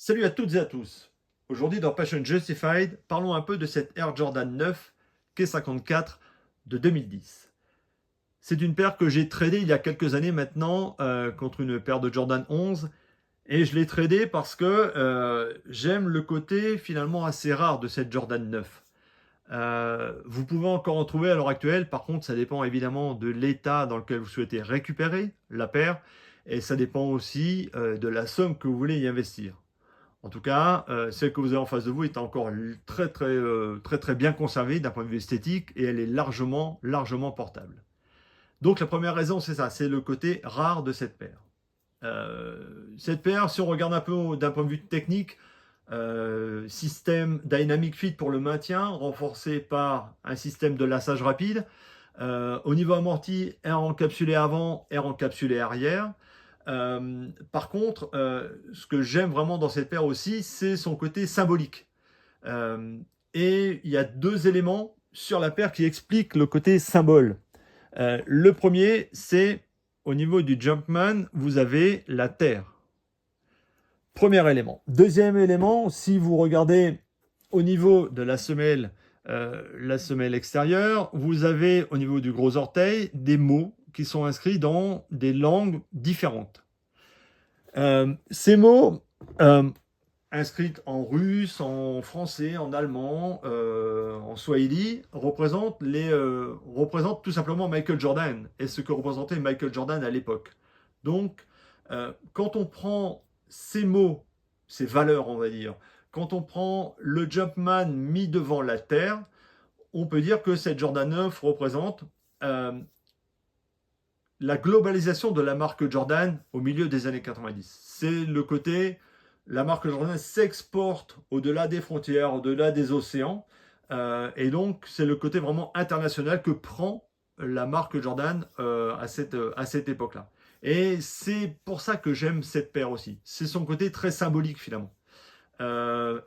Salut à toutes et à tous. Aujourd'hui dans Passion Justified, parlons un peu de cette Air Jordan 9 K54 de 2010. C'est une paire que j'ai tradée il y a quelques années maintenant contre une paire de Jordan 11 et je l'ai tradée parce que j'aime le côté finalement assez rare de cette Jordan 9. Vous pouvez encore en trouver à l'heure actuelle, par contre ça dépend évidemment de l'état dans lequel vous souhaitez récupérer la paire et ça dépend aussi de la somme que vous voulez y investir. En tout cas, celle que vous avez en face de vous est encore très bien conservée d'un point de vue esthétique et elle est largement portable. Donc la première raison, c'est ça, c'est le côté rare de cette paire. Cette paire, si on regarde un peu d'un point de vue technique, système Dynamic Fit pour le maintien, renforcé par un système de lassage rapide. Au niveau amorti, air encapsulé avant, air encapsulé arrière. Par contre, ce que j'aime vraiment dans cette paire aussi, c'est son côté symbolique. Euh, et il y a deux éléments sur la paire qui expliquent le côté symbole. Le premier, c'est au niveau du Jumpman, vous avez la Terre. Premier élément. Deuxième élément, si vous regardez au niveau de la semelle extérieure, vous avez au niveau du gros orteil des mots qui sont inscrits dans des langues différentes. Ces mots, inscrits en russe, en français, en allemand, en swahili, représentent tout simplement Michael Jordan et ce que représentait Michael Jordan à l'époque. Donc, quand on prend ces mots, ces valeurs, on va dire, quand on prend le Jumpman mis devant la Terre, on peut dire que cette Jordan 9 représente la globalisation de la marque Jordan au milieu des années 90. C'est le côté, la marque Jordan s'exporte au-delà des frontières, au-delà des océans. Et donc, c'est le côté vraiment international que prend la marque Jordan à cette époque-là. Et c'est pour ça que j'aime cette paire aussi. C'est son côté très symbolique finalement.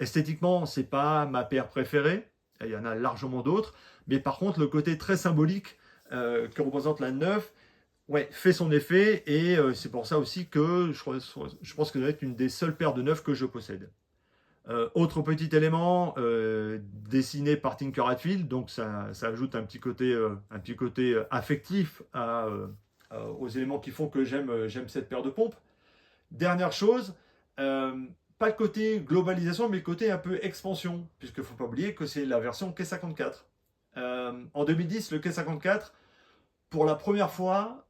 Esthétiquement, c'est pas ma paire préférée. Il y en a largement d'autres. Mais par contre, le côté très symbolique que représente la 9, ouais, fait son effet et c'est pour ça aussi que je pense que ça doit être une des seules paires de neufs que je possède. Autre petit élément, dessiné par Tinker Hatfield, donc ça ajoute un petit côté affectif aux éléments qui font que j'aime cette paire de pompes. Dernière chose, pas le côté globalisation, mais le côté un peu expansion, puisqu'il ne faut pas oublier que c'est la version K54. En 2010, le K54 pour la première fois,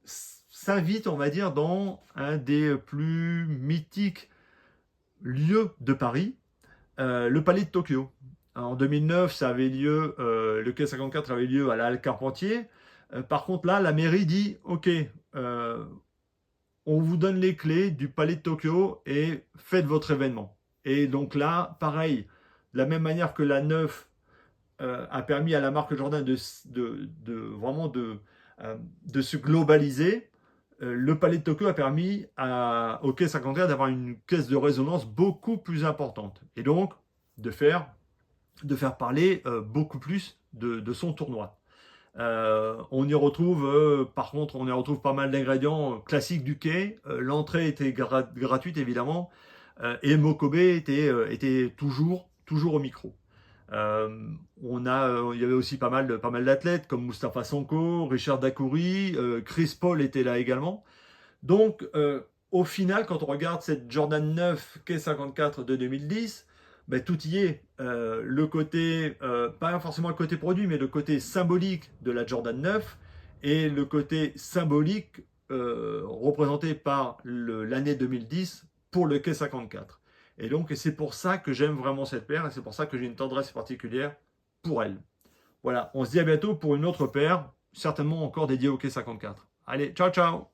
s'invite, on va dire, dans un des plus mythiques lieux de Paris, le Palais de Tokyo. En 2009, ça avait lieu, le Quai 54 avait lieu à la Halle Carpentier. Par contre, là, la mairie dit, OK, on vous donne les clés du Palais de Tokyo et faites votre événement. Et donc là, pareil, de la même manière que la 9 a permis à la marque Jordan vraiment de se globaliser. Le Palais de Tokyo a permis au Quai 54 d'avoir une caisse de résonance beaucoup plus importante et donc de faire parler beaucoup plus de son tournoi. On y retrouve, par contre, on y retrouve pas mal d'ingrédients classiques du quai. L'entrée était gratuite évidemment et Mokobe était toujours au micro. Il y avait aussi pas mal d'athlètes comme Mustapha Sonko, Richard Dacoury, Chris Paul était là également. Donc, au final, quand on regarde cette Jordan 9 K54 de 2010, ben, tout y est. Le côté, pas forcément le côté produit, mais le côté symbolique de la Jordan 9 et le côté symbolique représenté par l'année 2010 pour le K54. Et donc, c'est pour ça que j'aime vraiment cette paire et c'est pour ça que j'ai une tendresse particulière pour elle. Voilà, on se dit à bientôt pour une autre paire, certainement encore dédiée au K54. Allez, ciao ciao!